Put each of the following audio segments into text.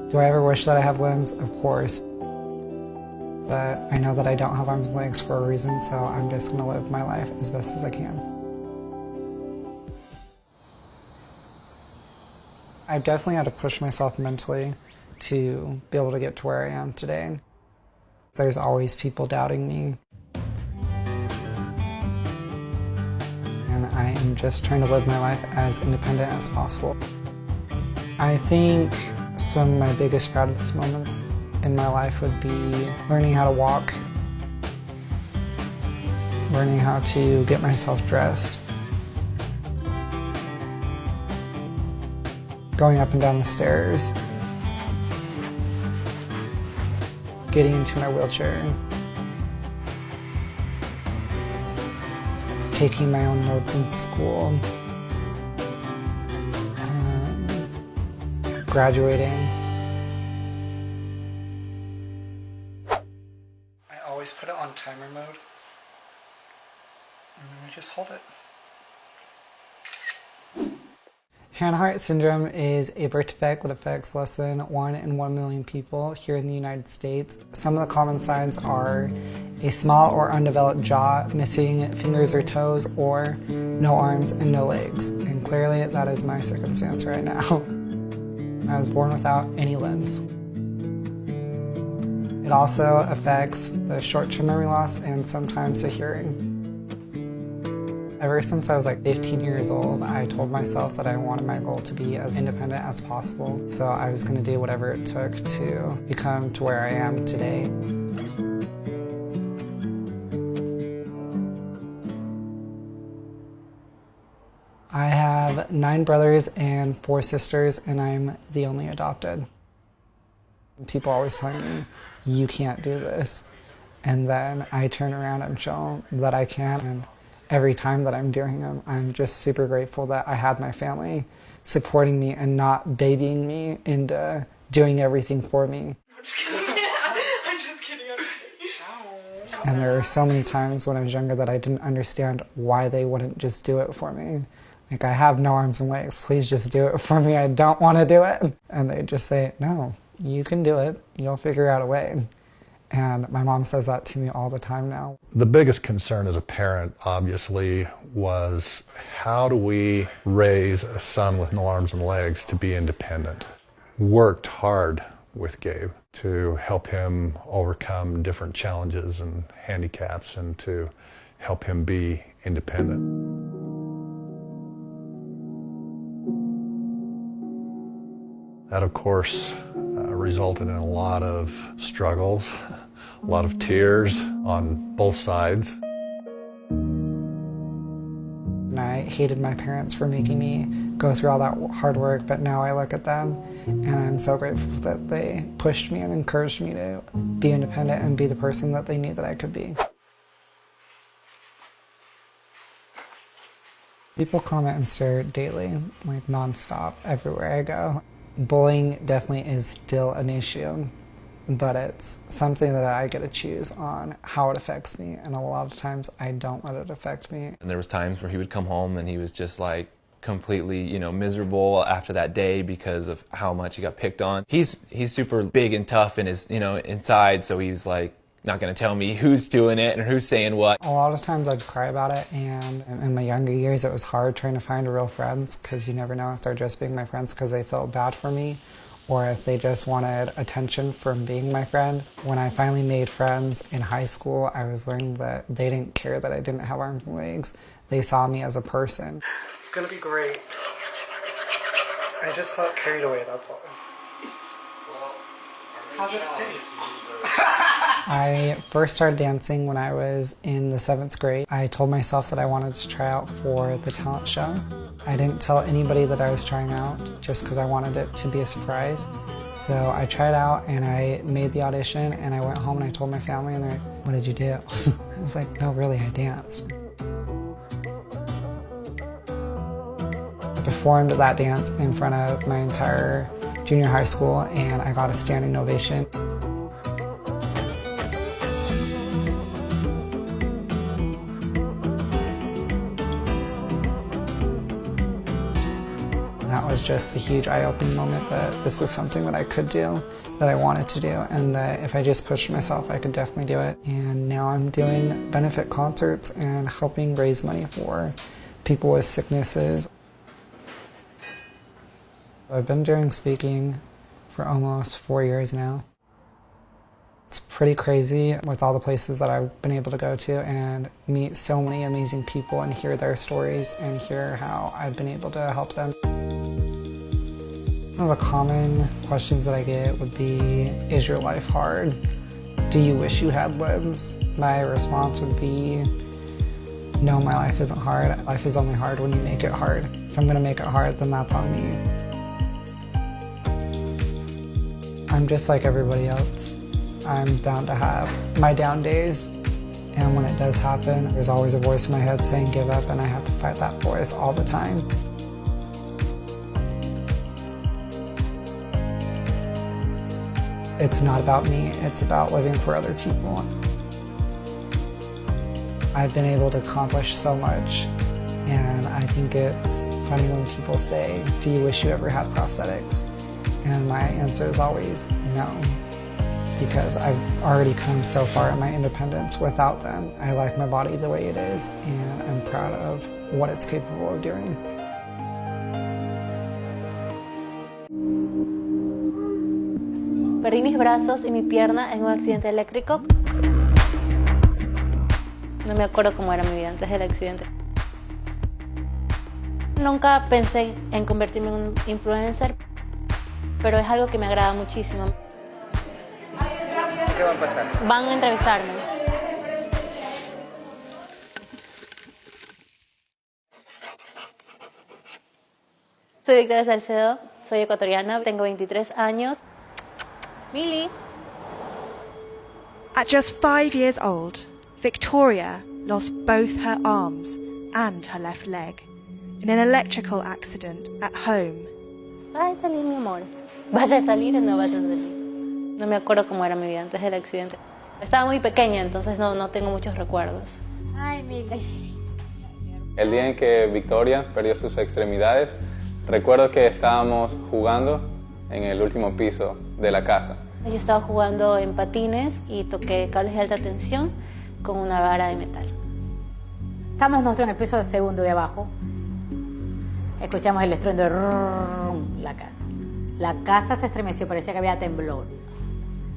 Do I ever wish that I have limbs? Of course. But I know that I don't have arms and legs for a reason, so I'm just going to live my life as best as I can. I've definitely had to push myself mentally to be able to get to where I am today. There's always people doubting me. And I am just trying to live my life as independent as possible. I think some of my biggest, proudest moments in my life would be learning how to walk, learning how to get myself dressed, going up and down the stairs, getting into my wheelchair, taking my own notes in school, graduating. I always put it on timer mode, and then I just hold it. Hanhart syndrome is a birth defect that affects less than 1 in 1 million people here in the United States. Some of the common signs are a small or undeveloped jaw, missing fingers or toes, or no arms and no legs. And clearly that is my circumstance right now. I was born without any limbs. It also affects the short-term memory loss and sometimes the hearing. Ever since I was like 15 years old, I told myself that I wanted my goal to be as independent as possible. So I was going to do whatever it took to become to where I am today. I have 9 brothers and 4 sisters, and I'm the only adopted. People always tell me, you can't do this. And then I turn around and show them that I can. And every time that I'm doing them, I'm just super grateful that I had my family supporting me and not babying me into doing everything for me. I'm just kidding. I'm just kidding. And there were so many times when I was younger that I didn't understand why they wouldn't just do it for me. Like, I have no arms and legs, please just do it for me, I don't want to do it. And they'd just say, no, you can do it, you'll figure out a way. And my mom says that to me all the time now. The biggest concern as a parent, obviously, was how do we raise a son with no arms and legs to be independent? Worked hard with Gabe to help him overcome different challenges and handicaps and to help him be independent. That, of course, resulted in a lot of struggles, a lot of tears on both sides. And I hated my parents for making me go through all that hard work, but now I look at them and I'm so grateful that they pushed me and encouraged me to be independent and be the person that they knew that I could be. People comment and stare daily, like nonstop, everywhere I go. Bullying definitely is still an issue, but it's something that I get to choose on how it affects me, and a lot of times I don't let it affect me. And there was times where he would come home and he was just like completely, miserable after that day because of how much he got picked on. He's super big and tough in his, inside, so he's like not going to tell me who's doing it and who's saying what. A lot of times I'd cry about it, and in my younger years it was hard trying to find real friends because you never know if they're just being my friends because they felt bad for me or if they just wanted attention from being my friend. When I finally made friends in high school, I was learning that they didn't care that I didn't have arms and legs. They saw me as a person. It's gonna be great. I just got carried away, that's all. How's it taste? I first started dancing when I was in the 7th grade. I told myself that I wanted to try out for the talent show. I didn't tell anybody that I was trying out just because I wanted it to be a surprise. So I tried out and I made the audition and I went home and I told my family and they're like, what did you do? I was like, no, really, I danced. I performed that dance in front of my entire junior high school and I got a standing ovation. That was just a huge eye-opening moment that this is something that I could do, that I wanted to do, and that if I just pushed myself, I could definitely do it. And now I'm doing benefit concerts and helping raise money for people with sicknesses. I've been doing speaking for almost 4 years now. It's pretty crazy with all the places that I've been able to go to and meet so many amazing people and hear their stories and hear how I've been able to help them. One of the common questions that I get would be, is your life hard? Do you wish you had limbs? My response would be, no, my life isn't hard. Life is only hard when you make it hard. If I'm gonna make it hard, then that's on me. I'm just like everybody else. I'm bound to have my down days, and when it does happen, there's always a voice in my head saying give up, and I have to fight that voice all the time. It's not about me, it's about living for other people. I've been able to accomplish so much, and I think it's funny when people say, do you wish you ever had prosthetics? And my answer is always no. Because I've already come so far in my independence without them. I like my body the way it is, and I'm proud of what it's capable of doing. Perdí mis brazos y mi pierna en un accidente eléctrico. No me acuerdo cómo era mi vida antes del accidente. Nunca pensé en convertirme en un influencer, pero es algo que me agrada muchísimo. ¿Qué va a pasar? Van a entrevistarme. Soy Victoria Salcedo, soy ecuatoriana, tengo 23 años. Mili. At just 5 years old, Victoria lost both her arms and her left leg in an electrical accident at home. ¿Vas a salir, mi amor? ¿Vas a salir o no vas a salir? No me acuerdo cómo era mi vida antes del accidente. Estaba muy pequeña, entonces no tengo muchos recuerdos. Ay, Mili. El día en que Victoria perdió sus extremidades, recuerdo que estábamos jugando en el último piso de la casa. Yo estaba jugando en patines y toqué cables de alta tensión con una vara de metal. Estamos nosotros en el piso del segundo de abajo. Escuchamos el estruendo de la casa. La casa se estremeció, parecía que había temblor,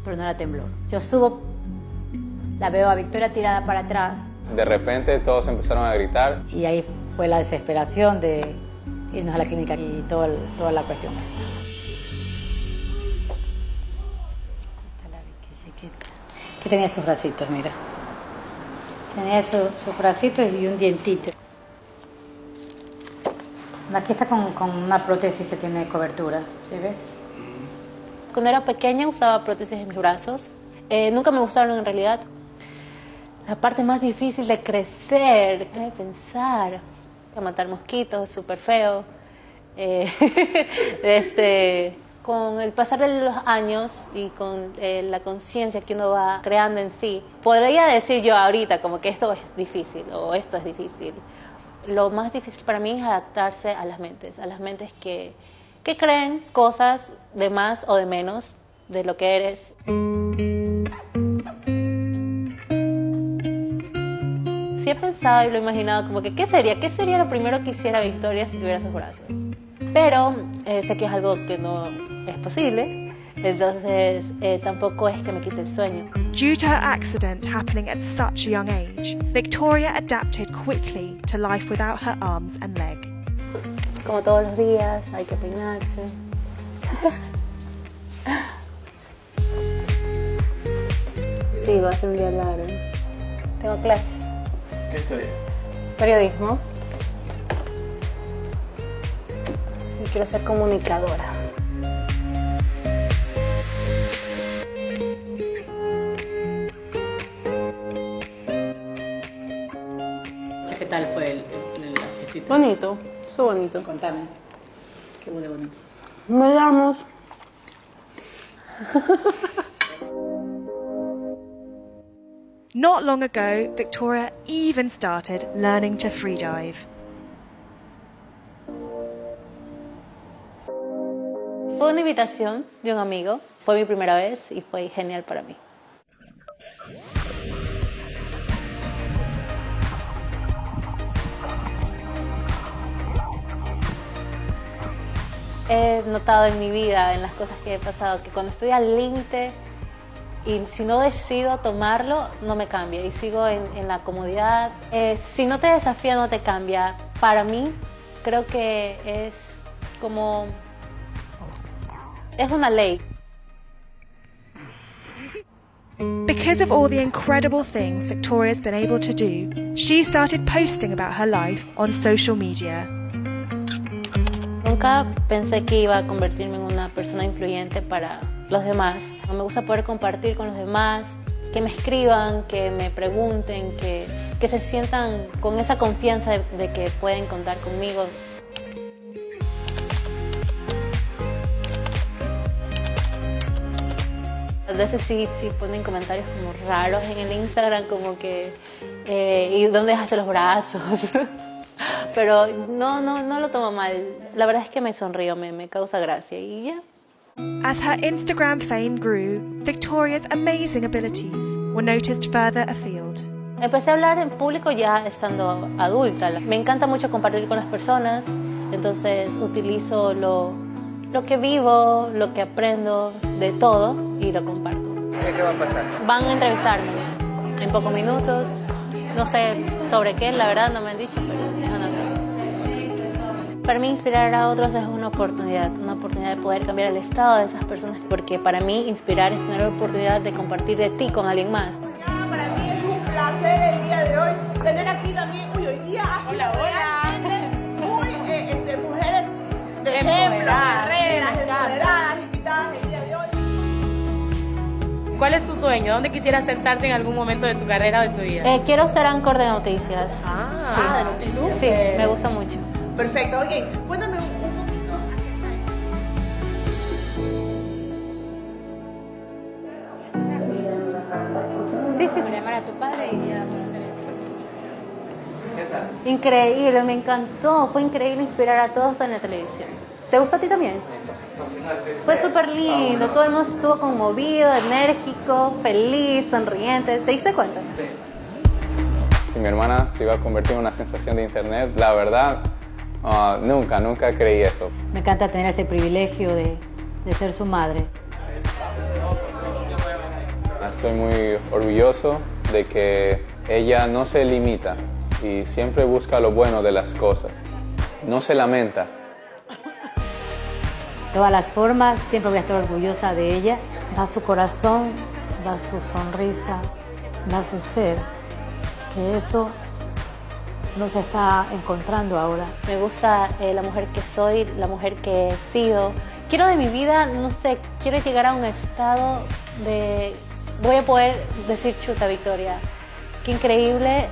pero no era temblor. Yo subo, la veo a Victoria tirada para atrás. De repente todos empezaron a gritar. Y ahí fue la desesperación de irnos a la clínica y toda la cuestión esta. Que tenía sus bracitos, mira. Tenía sus bracitos y un dientito. Aquí está con una prótesis que tiene cobertura, ¿sí ves? Cuando era pequeña usaba prótesis en mis brazos. Nunca me gustaron en realidad. La parte más difícil de crecer, de pensar, de matar mosquitos, súper feo. Con el pasar de los años y con la conciencia que uno va creando en sí, podría decir yo ahorita como que esto es difícil o esto es difícil. Lo más difícil para mí es adaptarse a las mentes que creen cosas de más o de menos de lo que eres. Sí he pensado y lo he imaginado como que ¿qué sería lo primero que hiciera Victoria si tuviera sus brazos? Pero sé que es algo que no es posible, entonces tampoco es que me quite el sueño. Due to her accident happening at such a young age, Victoria adapted quickly to life without her arms and leg. Como todos los días, hay que peinarse. Sí, va a ser un día largo. Tengo clases. ¿Qué estudias? Periodismo. Sí, quiero ser comunicadora. ¿Qué tal fue el gestito? Bonito, eso bonito. Contame. Qué bonito. Me damos. Not long ago, Victoria even started learning to freedive. Fue una invitación de un amigo, fue mi primera vez y fue genial para mí. He notado en mi vida, en las cosas que he pasado, que cuando estoy al límite y si no decido tomarlo, no me cambia y sigo en la comodidad. Si no te desafía, no te cambia. Para mí, creo que es como... es una ley. Because of all the incredible things Victoria's been able to do, she started posting about her life on social media. Nunca pensé que iba a convertirme en una persona influyente para los demás. Me gusta poder compartir con los demás, que me escriban, que me pregunten, que se sientan con esa confianza de que pueden contar conmigo. A veces sí ponen comentarios como raros en el Instagram, como que ¿y dónde hace los brazos? Pero no lo tomo mal. La verdad es que me sonrío, me causa gracia y ya. As her Instagram fame grew, Victoria's amazing abilities were noticed further afield. Empecé a hablar en público ya estando adulta. Me encanta mucho compartir con las personas, entonces utilizo lo que vivo, lo que aprendo de todo y lo comparto. ¿Qué va a pasar? Van a entrevistarme en pocos minutos. No sé sobre qué, la verdad no me han dicho, pero es una entrevista. Para mí inspirar a otros es una oportunidad de poder cambiar el estado de esas personas, porque para mí inspirar es tener la oportunidad de compartir de ti con alguien más. Para mí es un placer el día de hoy tener aquí también, hoy día muy mujeres de ejemplo, guerreras, empoderadas, invitadas el día de hoy. ¿Cuál es tu sueño? ¿Dónde quisieras sentarte en algún momento de tu carrera o de tu vida? Quiero ser anchor de noticias. De noticias. Sí, me gusta mucho. Perfecto, oye, cuéntame un poquito. Sí. Llamar a tu padre y ya. Increíble, me encantó. Fue increíble inspirar a todos en la televisión. ¿Te gusta a ti también? Fue súper lindo, todo el mundo estuvo conmovido, enérgico, feliz, sonriente. ¿Te diste cuenta? Sí. Si mi hermana se iba a convertir en una sensación de internet, la verdad, nunca creí eso. Me encanta tener ese privilegio de ser su madre. Estoy muy orgulloso de que ella no se limita y siempre busca lo bueno de las cosas. No se lamenta. De todas las formas, siempre voy a estar orgullosa de ella. Da su corazón, da su sonrisa, da su ser. Que eso no se está encontrando ahora. Me gusta la mujer que soy, la mujer que he sido. Quiero de mi vida, no sé, quiero llegar a un estado de... Voy a poder decir, chuta, Victoria, qué increíble.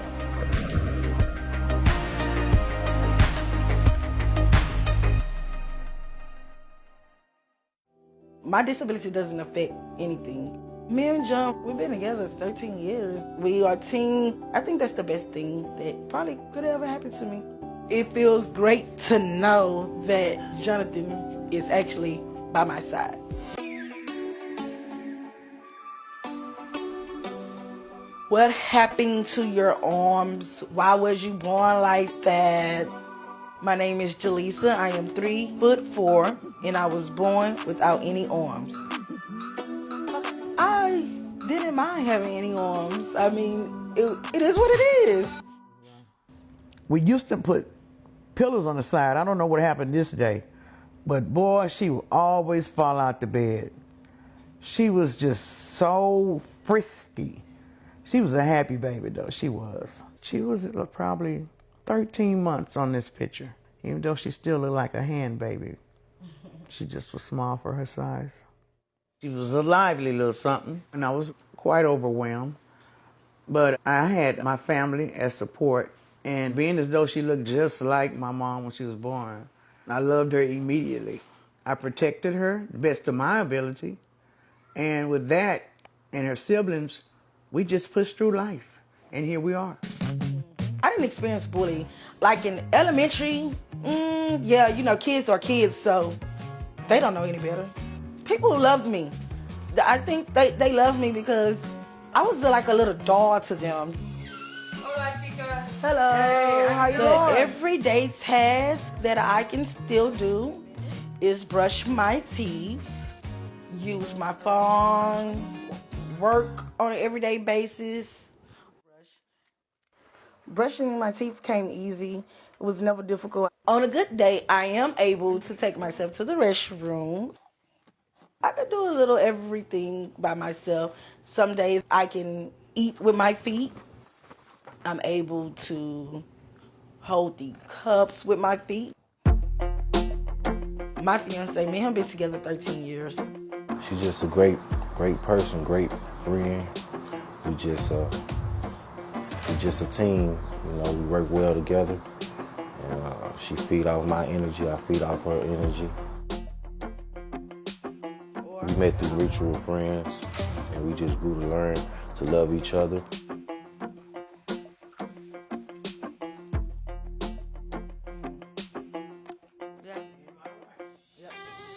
My disability doesn't affect anything. Me and John, we've been together 13 years. We are a team. I think that's the best thing that probably could ever happen to me. It feels great to know that Jonathan is actually by my side. What happened to your arms? Why was you born like that? My name is Jaleesa. I am 3'4", and I was born without any arms. I didn't mind having any arms. I mean, it is what it is. We used to put pillows on the side. I don't know what happened this day, but boy, she would always fall out the bed. She was just so frisky. She was a happy baby, though. She was. She was probably 13 months on this picture, even though she still looked like a hand baby. She just was small for her size. She was a lively little something, and I was quite overwhelmed. But I had my family as support, and being as though she looked just like my mom when she was born, I loved her immediately. I protected her the best of my ability, and with that and her siblings, we just pushed through life, and here we are. I didn't experience bullying. Like in elementary, yeah, you know, kids are kids, so They don't know any better. People loved me. I think they love me because I was like a little doll to them. Hola, chica. Hello. Hey, how you The doing? everyday task that I can still do is brush my teeth, use my phone, work on an everyday basis. Brushing my teeth came easy. It was never difficult. On a good day, I am able to take myself to the restroom. I could do a little everything by myself. Some days I can eat with my feet. I'm able to hold the cups with my feet. My fiance, me and him been together 13 years. She's just a great person, great friend. We just a team. You know, we work well together. And she feed off my energy, I feed off her energy. We met through mutual friends, and we just grew to learn to love each other.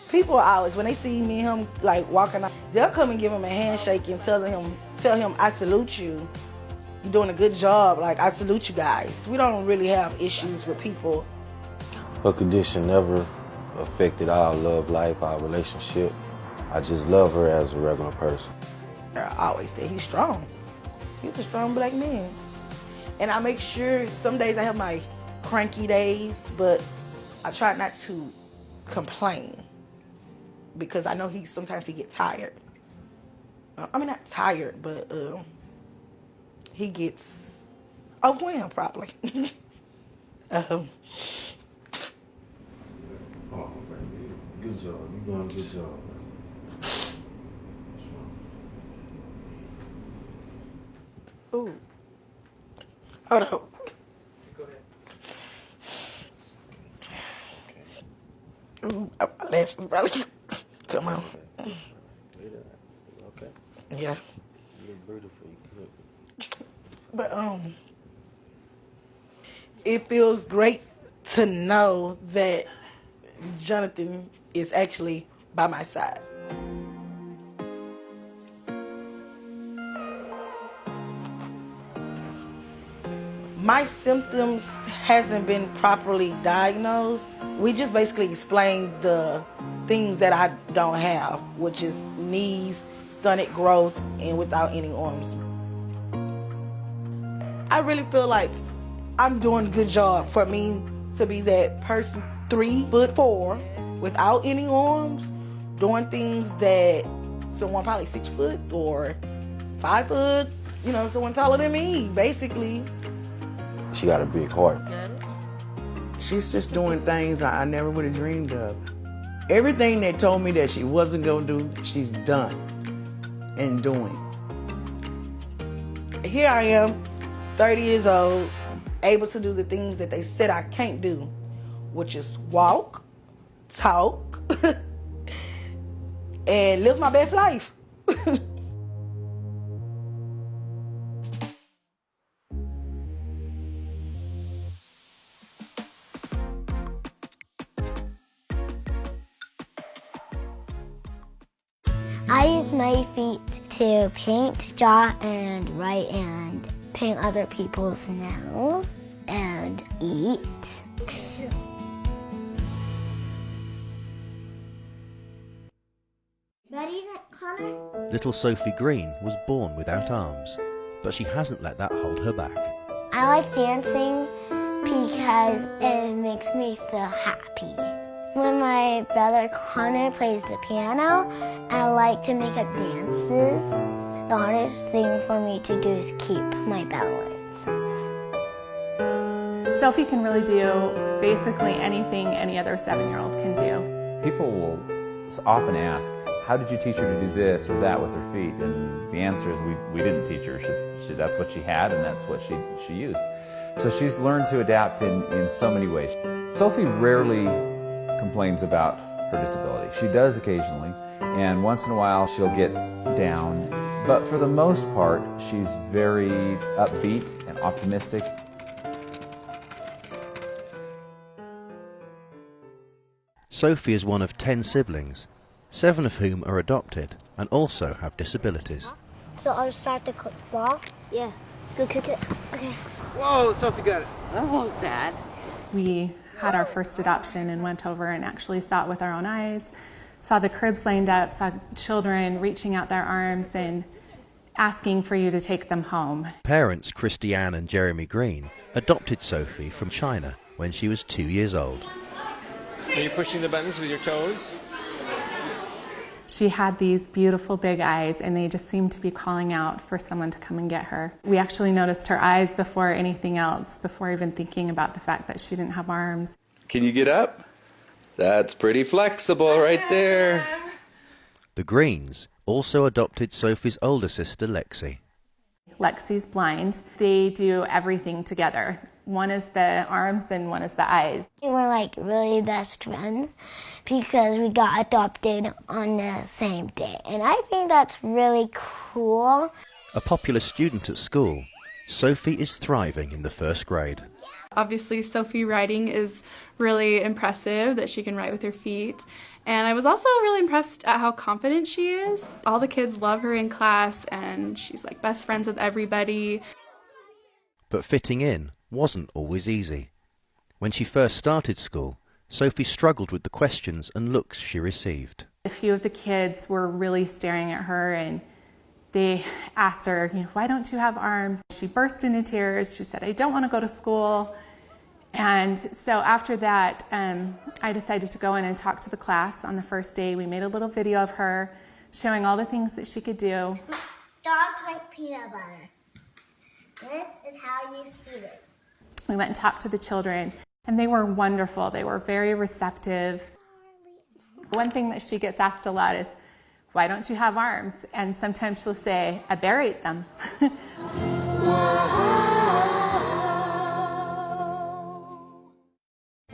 People always, when they see me and him like walking out, they'll come and give him a handshake and tell him, I salute you. You're doing a good job. Like, I salute you guys. We don't really have issues with people. Her condition never affected our love life, our relationship. I just love her as a regular person. I always say he's strong. He's a strong black man. And I make sure, some days I have my cranky days, but I try not to complain because I know sometimes he gets tired. I mean, not tired, but he gets overwhelmed probably. Oh, good job. You're doing a good job. Ooh. Hold on. Go ahead. Ooh, my lashes probably come on. Okay. Yeah. You look beautiful. You good. But it feels great to know that Jonathan is actually by my side. My symptoms hasn't been properly diagnosed. We just basically explained the things that I don't have, which is knees, stunted growth, and without any arms. I really feel like I'm doing a good job for me to be that person 3'4" without any arms, doing things that someone probably 6 foot or 5 foot, you know, someone taller than me, basically. She got a big heart. She's just doing things I never would have dreamed of. Everything they told me that she wasn't going to do, she's done and doing. Here I am, 30 years old, able to do the things that they said I can't do, which is walk, talk, and live my best life. I use my feet to paint, draw, and write, and paint other people's nails, and eat. Ready, Connor? Little Sophie Green was born without arms, but she hasn't let that hold her back. I like dancing because it makes me feel happy. When my brother Connor plays the piano, I like to make up dances. The hardest thing for me to do is keep my balance. Sophie can really do basically anything any other 7-year-old can do. People will often ask, how did you teach her to do this or that with her feet? And the answer is we didn't teach her. That's what she had and that's what she used. So she's learned to adapt in so many ways. Sophie rarely complains about her disability. She does occasionally, and once in a while she'll get down. But for the most part, she's very upbeat and optimistic. Sophie is one of 10 siblings, 7 of whom are adopted and also have disabilities. So I'll start the ball? Yeah. Go kick it. Okay. Whoa, Sophie got it. Oh, Dad. We had our first adoption and went over and actually saw it with our own eyes, saw the cribs lined up, saw children reaching out their arms and asking for you to take them home. Parents Christiane and Jeremy Green adopted Sophie from China when she was 2 years old. Are you pushing the buttons with your toes? She had these beautiful big eyes and they just seemed to be calling out for someone to come and get her. We actually noticed her eyes before anything else, before even thinking about the fact that she didn't have arms. Can you get up? That's pretty flexible right there. The Greens also adopted Sophie's older sister Lexi. Lexi's blind. They do everything together. One is the arms and one is the eyes. We're like really best friends because we got adopted on the same day. And I think that's really cool. A popular student at school, Sophie is thriving in the first grade. Obviously, Sophie writing is really impressive, that she can write with her feet. And I was also really impressed at how confident she is. All the kids love her in class and she's like best friends with everybody. But fitting in wasn't always easy. When she first started school, Sophie struggled with the questions and looks she received. A few of the kids were really staring at her and they asked her, why don't you have arms? She burst into tears. She said, I don't want to go to school. And so after that, I decided to go in and talk to the class on the first day. We made a little video of her showing all the things that she could do. Dogs like peanut butter. This is how you feed it. We went and talked to the children, and they were wonderful. They were very receptive. One thing that she gets asked a lot is, why don't you have arms? And sometimes she'll say, I buried them.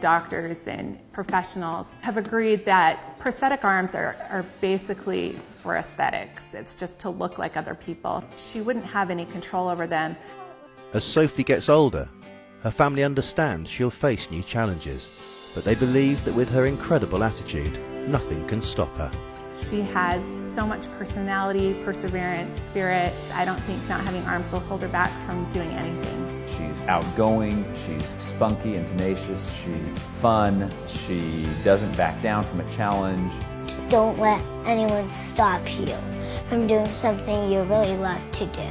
Doctors and professionals have agreed that prosthetic arms are basically for aesthetics. It's just to look like other people. She wouldn't have any control over them. As Sophie gets older, her family understands she'll face new challenges, but they believe that with her incredible attitude, nothing can stop her. She has so much personality, perseverance, spirit. I don't think not having arms will hold her back from doing anything. She's outgoing, she's spunky and tenacious, she's fun, she doesn't back down from a challenge. Don't let anyone stop you from doing something you really love to do.